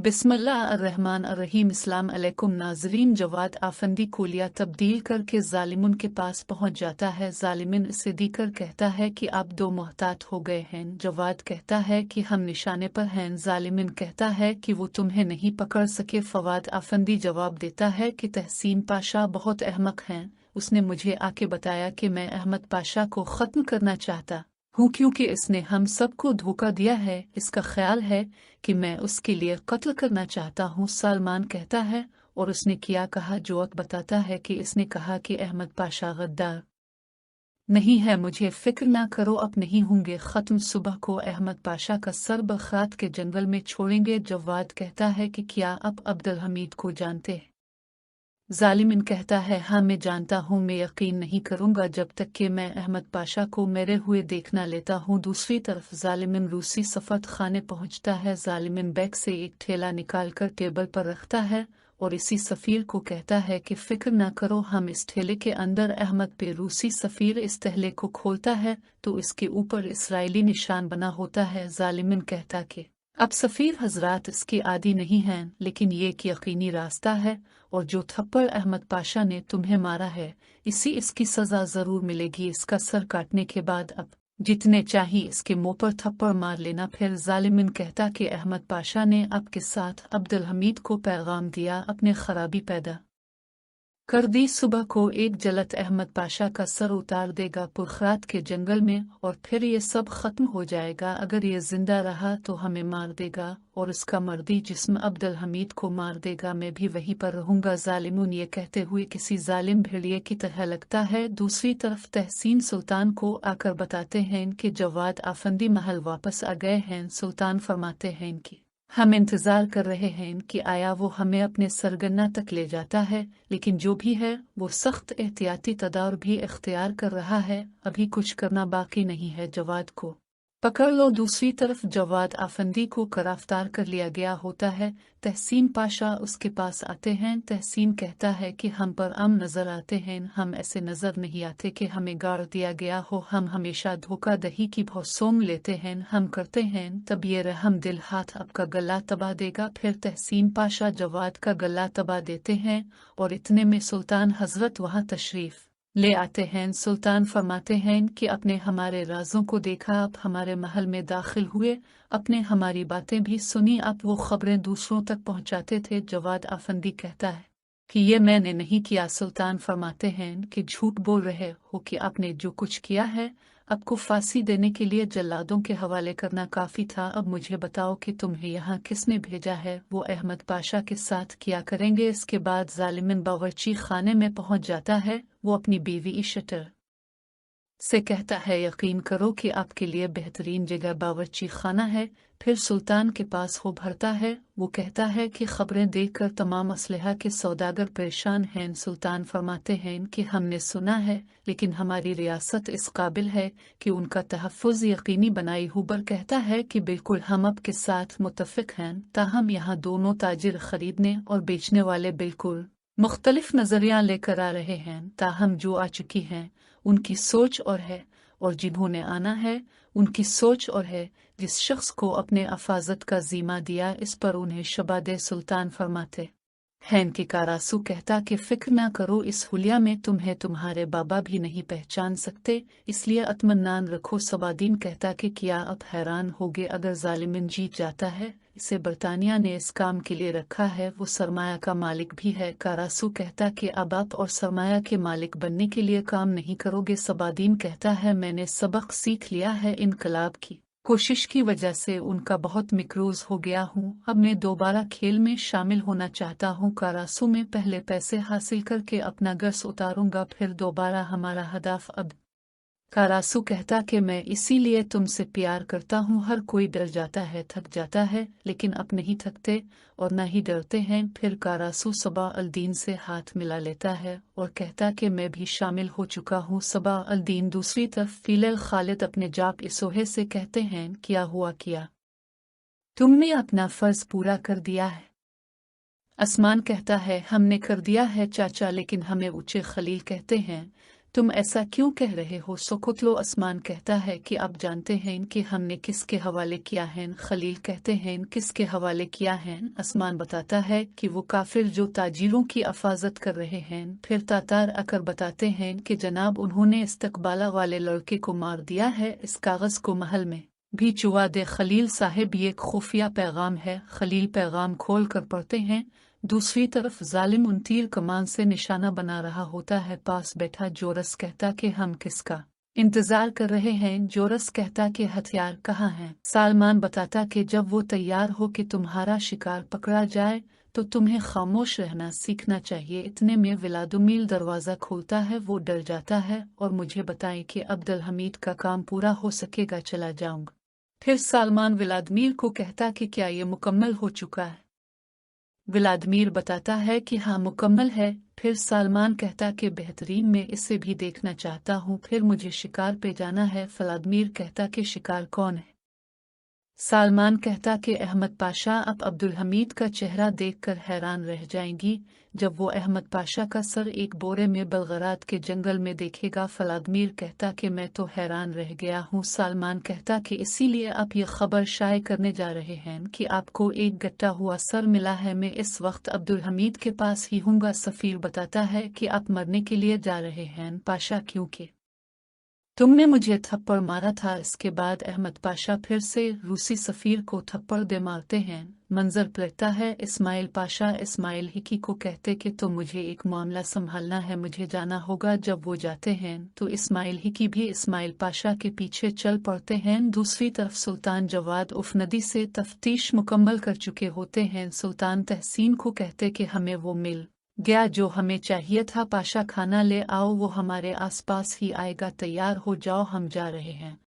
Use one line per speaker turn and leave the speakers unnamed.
बिस्मिल्लाहिर्रहमानिर्रहीम। अस्सलाम अलैकुम नाज़रीन। जवाद आफंदी कोलिया तब्दील करके ज़ालिमुन के पास पहुंच जाता है। ज़ालिमिन इसे देकर कहता है कि आप दो मोहतात हो गए हैं। जवाद कहता है कि हम निशाने पर हैं। ज़ालिमिन कहता है कि वो तुम्हें नहीं पकड़ सके। फवाद आफंदी जवाब देता है कि तहसीन पाशा बहुत अहमक हैं। उसने मुझे आके बताया कि मैं अहमद पाशा को ख़त्म करना चाहता हूँ क्योंकि इसने हम सबको धोखा दिया है। इसका ख्याल है कि मैं उसके लिए कत्ल करना चाहता हूँ। सलमान कहता है और उसने क्या कहा। जोक बताता है कि इसने कहा कि अहमद पाशा गद्दार नहीं है, मुझे फिक्र ना करो, अब नहीं होंगे ख़त्म। सुबह को अहमद पाशा का सर बखरात के जंगल में छोड़ेंगे। जवाद कहता है कि क्या आप अब्दुल हमीद को जानते हैं। ज़ालिमिन कहता है हाँ मैं जानता हूँ, मैं यकीन नहीं करूँगा जब तक कि मैं अहमद पाशा को मेरे हुए देख ना लेता हूँ। दूसरी तरफ ज़ालिमिन रूसी सफ़रत खाने पहुँचता है। ज़ालिमिन बैग से एक थैला निकालकर टेबल पर रखता है और इसी सफ़ीर को कहता है कि फ़िक्र ना करो, हम इस थैले के अंदर अहमद पे। रूसी सफ़ीर इस थैले को खोलता है तो इसके ऊपर इसराइली निशान बना होता है। ज़ालिमिन कहता कि अब सफ़ीर हजरात इसके आदी नहीं हैं, लेकिन ये एक यकीनी रास्ता है और जो थप्पड़ अहमद पाशा ने तुम्हें मारा है इसकी सज़ा ज़रूर मिलेगी। इसका सर काटने के बाद अब जितने चाहिए इसके मुंह पर थप्पड़ मार लेना। फिर ज़ालिमिन कहता कि अहमद पाशा ने आपके साथ अब्दुल हमीद को पैगाम दिया, अपने खराबी पैदा कर दी। सुबह को एक जलत अहमद पाशा का सर उतार देगा पुरखरात के जंगल में और फिर ये सब ख़त्म हो जाएगा। अगर ये जिंदा रहा तो हमें मार देगा और उसका मर्दी जिस्म अब्दुल हमीद को मार देगा। मैं भी वहीं पर रहूंगा। ज़ालिमुन ये कहते हुए किसी जालिम भेड़िए की तरह लगता है। दूसरी तरफ तहसीन सुल्तान को आकर बताते हैं कि जवाद आफंदी महल वापस आ गए हैं। सुल्तान फरमाते हैं कि हम इंतज़ार कर रहे हैं कि आया वो हमें अपने सरगना तक ले जाता है, लेकिन जो भी है वो सख्त एहतियाती तदार भी इख्तियार कर रहा है। अभी कुछ करना बाकी नहीं है, जवाद को पकड़ लो। दूसरी तरफ जवाद आफंदी को गिरफ्तार कर लिया गया होता है। तहसीन पाशा उसके पास आते हैं। तहसीन कहता है कि हम पर नज़र आते हैं, हम ऐसे नज़र नहीं आते कि हमें गाड़ दिया गया हो। हम हमेशा धोखा दही की भौसोम लेते हैं, हम करते हैं तब ये रहम दिल हाथ आपका गला तबा देगा। फिर तहसीन पाशा जवाद का गला तबा देते हैं और इतने में सुल्तान हजरत वहाँ तशरीफ ले आते हैं। सुल्तान फरमाते हैं कि अपने हमारे राजों को देखा, आप हमारे महल में दाखिल हुए, अपने हमारी बातें भी सुनी, आप वो खबरें दूसरों तक पहुंचाते थे। जवाद आफंदी कहता है कि ये मैंने नहीं किया। सुल्तान फरमाते हैं कि झूठ बोल रहे हो कि आपने जो कुछ किया है आपको फांसी देने के लिए जल्लादों के हवाले करना काफ़ी था। अब मुझे बताओ कि तुम्हें यहाँ किसने भेजा है। वो अहमद पाशा के साथ क्या करेंगे। इसके बाद ज़ालिमिन बावर्ची खाने में पहुँच जाता है। वो अपनी बीवी शटर से कहता है यकीन करो कि आपके लिए बेहतरीन जगह बावर्ची खाना है। फिर सुल्तान के पास हो भरता है। वो कहता है कि खबरें देखकर तमाम असलहा के सौदागर परेशान हैं। सुल्तान फरमाते हैं कि हमने सुना है, लेकिन हमारी रियासत इस काबिल है कि उनका तहफ़्फ़ुज़ यकीनी बनाई। हुबर कहता है कि बिल्कुल हम आपके साथ मुत्तफ़िक़ हैं, ताहम यहाँ दोनों ताजिर खरीदने और बेचने वाले बिल्कुल मुख्तलिफ नज़रिया लेकर आ रहे हैं। ताहम जो आ चुकी हैं उनकी सोच और है और जिन्होंने आना है उनकी सोच और है। जिस शख्स को अपने अफाजत का ज़ीमा दिया इस पर उन्हें शबादे। सुल्तान फरमाते हैं कि कारासू कहता कि फ़िक्र ना करो, इस हुलिया में तुम्हें तुम्हारे बाबा भी नहीं पहचान सकते, इसलिए अत्मनान रखो। सबादीन कहता कि क्या अब हैरान होगे अगर ज़ालिमिन जीत जाता है। इसे बरतानिया ने इस काम के लिए रखा है, वो सरमाया का मालिक भी है। कारासू कहता कि अब आप और सरमाया के मालिक बनने के लिए काम नहीं करोगे। सबादीन कहता है मैंने सबक सीख लिया है, इनकलाब की कोशिश की वजह से उनका बहुत मिक्रूज हो गया हूँ, अब मैं दोबारा खेल में शामिल होना चाहता हूँ। कारासू में पहले पैसे हासिल करके अपना गर्स उतारूंगा, फिर दोबारा हमारा हदफ। अब कारासू कहता कि मैं इसीलिए तुमसे प्यार करता हूँ। हर कोई डर जाता है, थक जाता है, लेकिन अब नहीं थकते और न ही डरते हैं। फिर कारासू सबा अल-दीन से हाथ मिला लेता है और कहता कि मैं भी शामिल हो चुका हूँ। सबा अल-दीन दूसरी तरफ फिलल खालिद अपने जाप इसोहे से कहते हैं क्या हुआ, किया तुमने अपना फर्ज पूरा कर दिया है। आसमान कहता है हमने कर दिया है चाचा, लेकिन हमें ऊंचे खलील कहते हैं तुम ऐसा क्यों कह रहे हो? सोकोतलो आसमान कहता है कि आप जानते हैं कि हमने किसके हवाले किया है। खलील कहते हैं किसके हवाले किया है? आसमान बताता है कि वो काफिर जो ताजिरों की अफाजत कर रहे हैं। फिर तातार आकर बताते हैं कि जनाब उन्होंने इस्तकबाला वाले लड़के को मार दिया है। इस कागज को महल में भी चुवा दे। खलील साहिब ये एक खुफिया पैगाम है। खलील पैगाम खोल कर पढ़ते हैं। दूसरी तरफ जालिम उन तीर कमान से निशाना बना रहा होता है। पास बैठा जोरस कहता कि हम किसका इंतजार कर रहे हैं? जोरस कहता कि हथियार कहाँ हैं? सालमान बताता कि जब वो तैयार हो कि तुम्हारा शिकार पकड़ा जाए तो तुम्हें खामोश रहना सीखना चाहिए। इतने में व्लादिमीर दरवाज़ा खोलता है। वो डर जाता है और मुझे बताएं कि अब्दुल हमीद का काम पूरा हो सकेगा, चला जाऊंगा। फिर सालमान व्लादिमीर को कहता कि क्या ये मुकम्मल हो चुका है? व्लादिमीर बताता है कि हाँ मुकम्मल है। फिर सालमान कहता कि बेहतरीन, मैं इसे भी देखना चाहता हूँ। फिर मुझे शिकार पे जाना है। व्लादिमीर कहता कि शिकार कौन है? सालमान कहता कि अहमद पाशा। अब अब्दुल हमीद का चेहरा देखकर हैरान रह जाएंगी जब वो अहमद पाशा का सर एक बोरे में बलगरात के जंगल में देखेगा। व्लादिमीर कहता कि मैं तो हैरान रह गया हूँ। सालमान कहता कि इसीलिए आप ये खबर शाये करने जा रहे हैं कि आपको एक गट्टा हुआ सर मिला है। मैं इस वक्त अब्दुल हमीद के पास ही हूँगा। सफीर बताता है कि आप मरने के लिए जा रहे हैं पाशा, क्योंकि तुमने मुझे थप्पड़ मारा था। इसके बाद अहमद पाशा फिर से रूसी सफीर को थप्पड़ दे मारते हैं। मंजर पलटता है। इस्माइल पाशा इस्माइल हिकी को कहते कि तो मुझे एक मामला संभालना है, मुझे जाना होगा। जब वो जाते हैं तो इस्माइल हिकी भी इस्माइल पाशा के पीछे चल पड़ते हैं। दूसरी तरफ सुल्तान जवाद उफनदी से तफ्तीश मुकम्मल कर चुके होते हैं। सुल्तान तहसीन को कहते कि हमें वो मिल गया जो हमें चाहिए था। पाशा खाना ले आओ, वो हमारे आसपास ही आएगा। तैयार हो जाओ, हम जा रहे हैं।